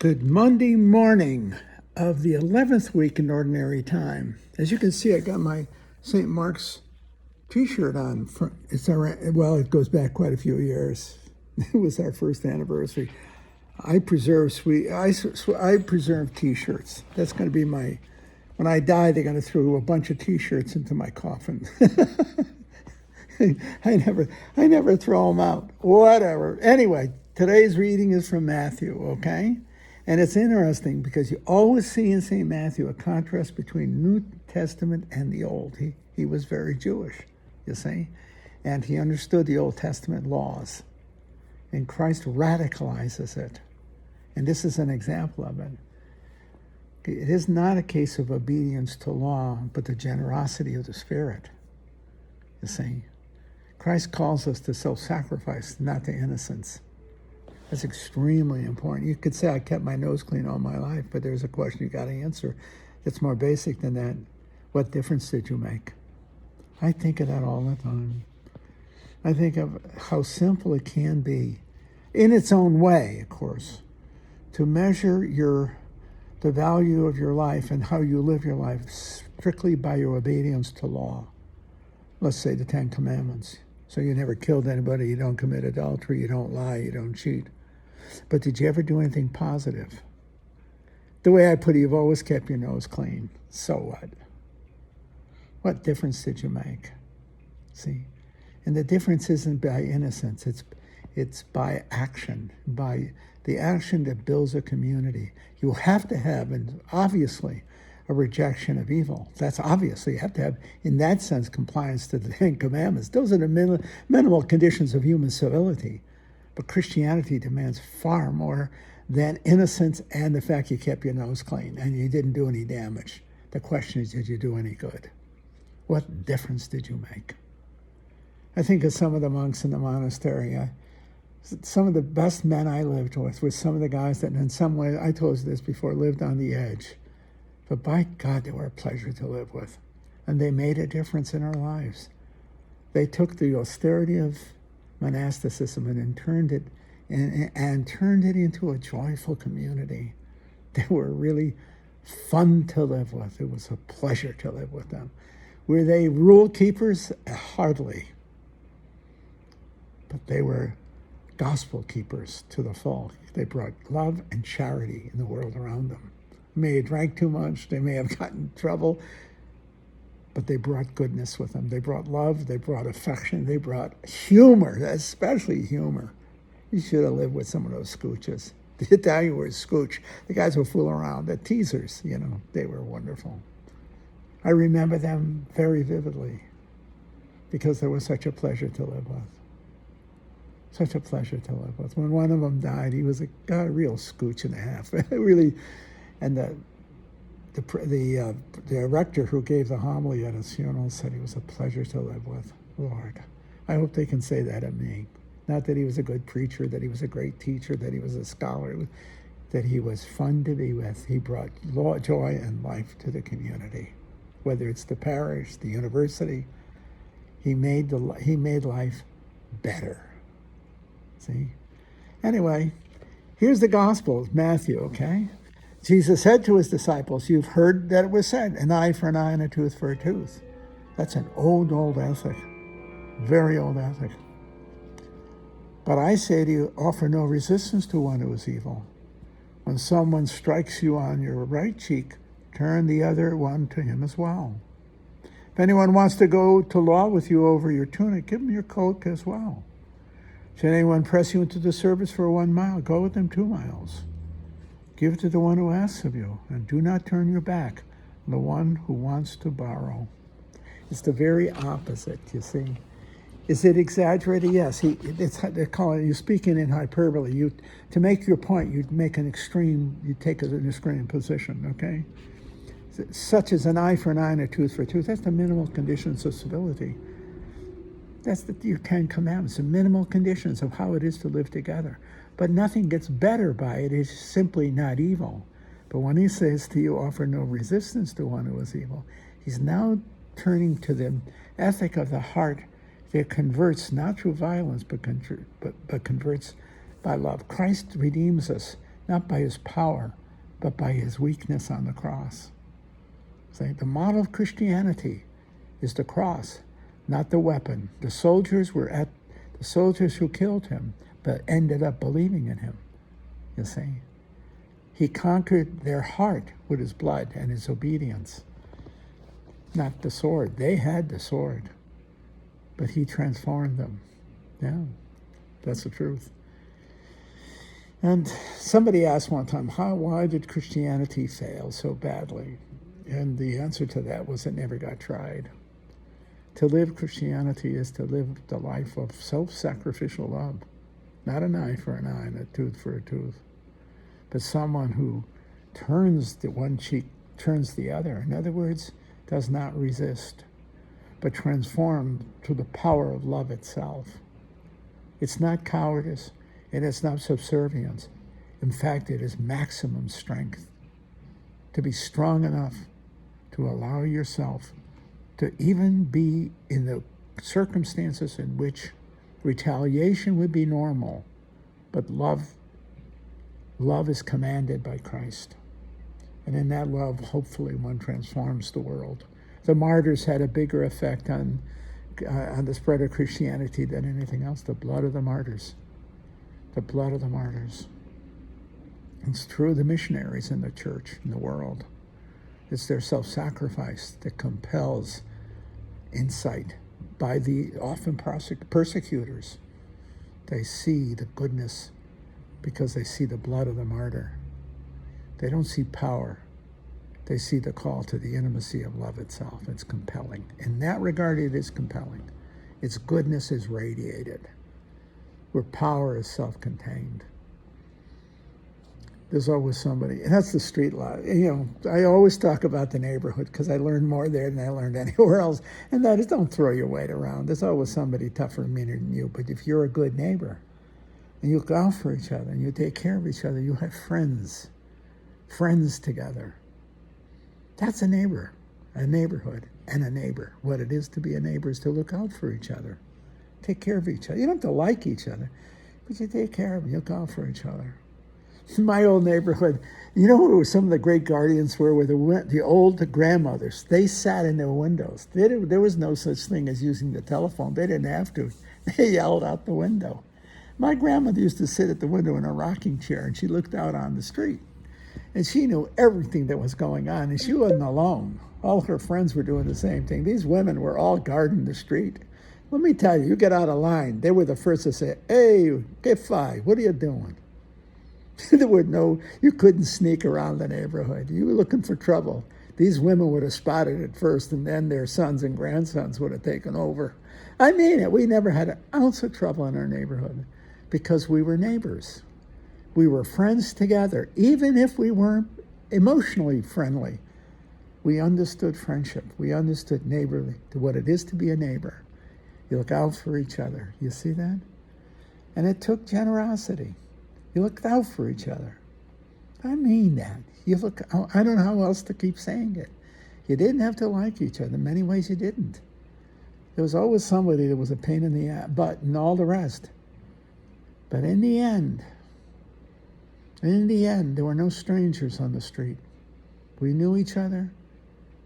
Good Monday morning of the 11th week in Ordinary Time. As you can see, I got my St. Mark's t-shirt on. Well, it goes back quite a few years. It was our first anniversary. I preserve t-shirts. That's going to be when I die, they're going to throw a bunch of t-shirts into my coffin. I never throw them out. Whatever. Anyway, today's reading is from Matthew, okay? And it's interesting because you always see in St. Matthew a contrast between New Testament and the Old. He was very Jewish, you see, and he understood the Old Testament laws. And Christ radicalizes it. And this is an example of it. It is not a case of obedience to law, but the generosity of the Spirit, you see. Christ calls us to self-sacrifice, not to innocence. That's extremely important. You could say, I kept my nose clean all my life, but there's a question you got to answer that's more basic than that. What difference did you make? I think of that all the time. I think of how simple it can be, in its own way, of course, to measure the value of your life and how you live your life strictly by your obedience to law. Let's say the Ten Commandments. So you never killed anybody, you don't commit adultery, you don't lie, you don't cheat. But did you ever do anything positive? The way I put it, you've always kept your nose clean. So what? What difference did you make? See? And the difference isn't by innocence. It's by action, by the action that builds a community. You have to have, and obviously, a rejection of evil. That's obviously, you have to have, in that sense, compliance to the Ten Commandments. Those are the minimal conditions of human civility. But Christianity demands far more than innocence and the fact you kept your nose clean and you didn't do any damage. The question is, did you do any good? What difference did you make? I think of some of the monks in the monastery. Some of the best men I lived with were some of the guys that in some way, I told you this before, lived on the edge. But by God, they were a pleasure to live with. And they made a difference in our lives. They took the austerity of monasticism and turned it into a joyful community. They were really fun to live with. It was a pleasure to live with them. Were they rule keepers? Hardly. But they were gospel keepers to the full. They brought love and charity in the world around them. They may have drank too much, they may have gotten in trouble, but they brought goodness with them. They brought love, they brought affection, they brought humor, especially humor. You should have lived with some of those scooches. The Italian word scooch, the guys who fool around, the teasers, they were wonderful. I remember them very vividly because they were such a pleasure to live with. Such a pleasure to live with. When one of them died, he was a real scooch and a half. Really, and the rector who gave the homily at his funeral said he was a pleasure to live with. Lord, I hope they can say that of me. Not that he was a good preacher, that he was a great teacher, that he was a scholar, that he was fun to be with. He brought joy and life to the community, whether it's the parish, the university. He made life better. See? Anyway, here's the gospel, Matthew, okay? Jesus said to his disciples, you've heard that it was said, an eye for an eye and a tooth for a tooth. That's an old ethic, very old ethic. But I say to you, offer no resistance to one who is evil. When someone strikes you on your right cheek, turn the other one to him as well. If anyone wants to go to law with you over your tunic, give him your coat as well. Should anyone press you into the service for 1 mile, go with them 2 miles. Give to the one who asks of you, and do not turn your back on the one who wants to borrow. It's the very opposite, you see. Is it exaggerated? Yes. They're calling you speaking in hyperbole. To make your point, you take an extreme position, okay? Such as an eye for an eye and a tooth for a tooth. That's the minimal conditions of civility. That's your 10 Commandments, the minimal conditions of how it is to live together. But nothing gets better by it. It's simply not evil. But when he says to you, offer no resistance to one who is evil, he's now turning to the ethic of the heart that converts not through violence, but converts by love. Christ redeems us not by his power, but by his weakness on the cross. See, the model of Christianity is the cross, not the weapon. The soldiers who killed him, but ended up believing in him. You see, he conquered their heart with his blood and his obedience, not the sword. They had the sword, but he transformed them. Yeah, that's the truth. And somebody asked one time, why did Christianity fail so badly? And the answer to that was it never got tried. To live Christianity is to live the life of self-sacrificial love. Not an eye for an eye and a tooth for a tooth. But someone who turns the one cheek, turns the other. In other words, does not resist, but transformed to the power of love itself. It's not cowardice, and it's not subservience. In fact, it is maximum strength. To be strong enough to allow yourself to even be in the circumstances in which retaliation would be normal, but love is commanded by Christ. And in that love, hopefully one transforms the world. The martyrs had a bigger effect on the spread of Christianity than anything else. The blood of the martyrs. The blood of the martyrs. It's true of the missionaries in the church, in the world. It's their self-sacrifice that compels insight by the often persecutors. They see the goodness because they see the blood of the martyr. They don't see power. They see the call to the intimacy of love itself. It's compelling. In that regard, it is compelling. Its goodness is radiated, where power is self-contained. There's always somebody, and that's the street life. I always talk about the neighborhood because I learned more there than I learned anywhere else. And that is, don't throw your weight around. There's always somebody tougher and meaner than you. But if you're a good neighbor, and you look out for each other, and you take care of each other, you have friends together. That's a neighbor, a neighborhood, and a neighbor. What it is to be a neighbor is to look out for each other, take care of each other. You don't have to like each other, but you take care of them, you look out for each other. My old neighborhood, you know who some of the great guardians were the old grandmothers. They sat in their windows. There was no such thing as using the telephone. They didn't have to. They yelled out the window. My grandmother used to sit at the window in a rocking chair, and she looked out on the street. And she knew everything that was going on, and she wasn't alone. All her friends were doing the same thing. These women were all guarding the street. Let me tell you, you get out of line. They were the first to say, "Hey, get five. What are you doing?" You couldn't sneak around the neighborhood. You were looking for trouble. These women would have spotted it first, and then their sons and grandsons would have taken over. I mean it. We never had an ounce of trouble in our neighborhood because we were neighbors. We were friends together. Even if we weren't emotionally friendly, we understood friendship. We understood neighborly, what it is to be a neighbor. You look out for each other. You see that? And it took generosity. You looked out for each other. I mean that. I don't know how else to keep saying it. You didn't have to like each other. In many ways you didn't. There was always somebody that was a pain in the butt and all the rest. But in the end, there were no strangers on the street. We knew each other.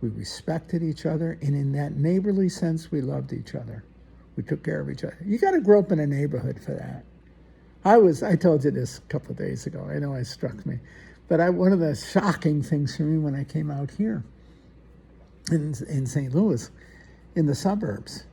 We respected each other. And in that neighborly sense, we loved each other. We took care of each other. You got to grow up in a neighborhood for that. I told you this a couple of days ago. I know it struck me. But one of the shocking things for me when I came out here in St. Louis, in the suburbs,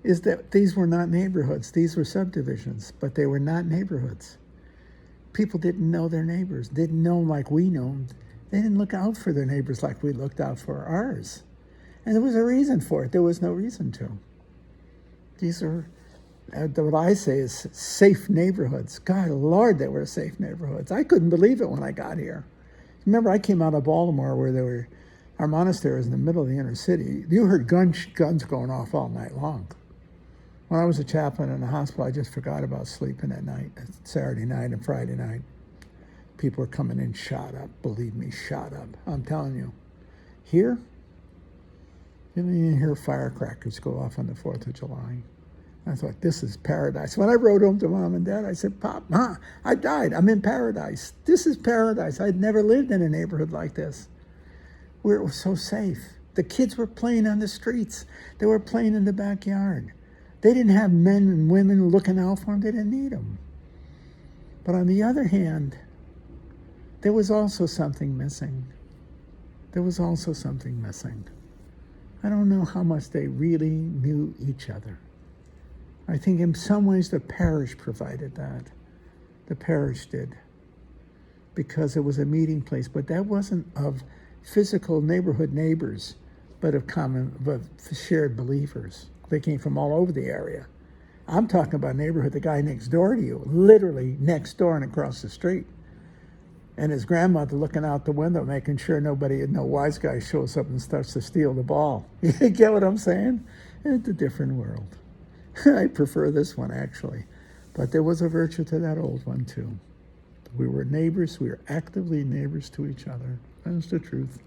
is that these were not neighborhoods. These were subdivisions, but they were not neighborhoods. People didn't know their neighbors, didn't know them like we know them. They didn't look out for their neighbors like we looked out for ours. And there was a reason for it. There was no reason to. These are what I say is safe neighborhoods. God, Lord, they were safe neighborhoods. I couldn't believe it when I got here. Remember, I came out of Baltimore where our monastery was in the middle of the inner city. You heard guns going off all night long. When I was a chaplain in the hospital, I just forgot about sleeping at night, Saturday night and Friday night. People were coming in shot up, believe me, shot up. I'm telling you. Here, you didn't even hear firecrackers go off on the 4th of July. I thought, this is paradise. When I wrote home to Mom and Dad, I said, Pop, Ma, I died. I'm in paradise. This is paradise. I'd never lived in a neighborhood like this where it was so safe. The kids were playing on the streets. They were playing in the backyard. They didn't have men and women looking out for them. They didn't need them. But on the other hand, there was also something missing. There was also something missing. I don't know how much they really knew each other. I think in some ways the parish provided that. The parish did. Because it was a meeting place. But that wasn't of physical neighborhood neighbors, but of shared believers. They came from all over the area. I'm talking about neighborhood, the guy next door to you, literally next door and across the street. And his grandmother looking out the window, making sure no wise guy shows up and starts to steal the ball. You get what I'm saying? It's a different world. I prefer this one, actually. But there was a virtue to that old one, too. We were neighbors. We were actively neighbors to each other. That's the truth.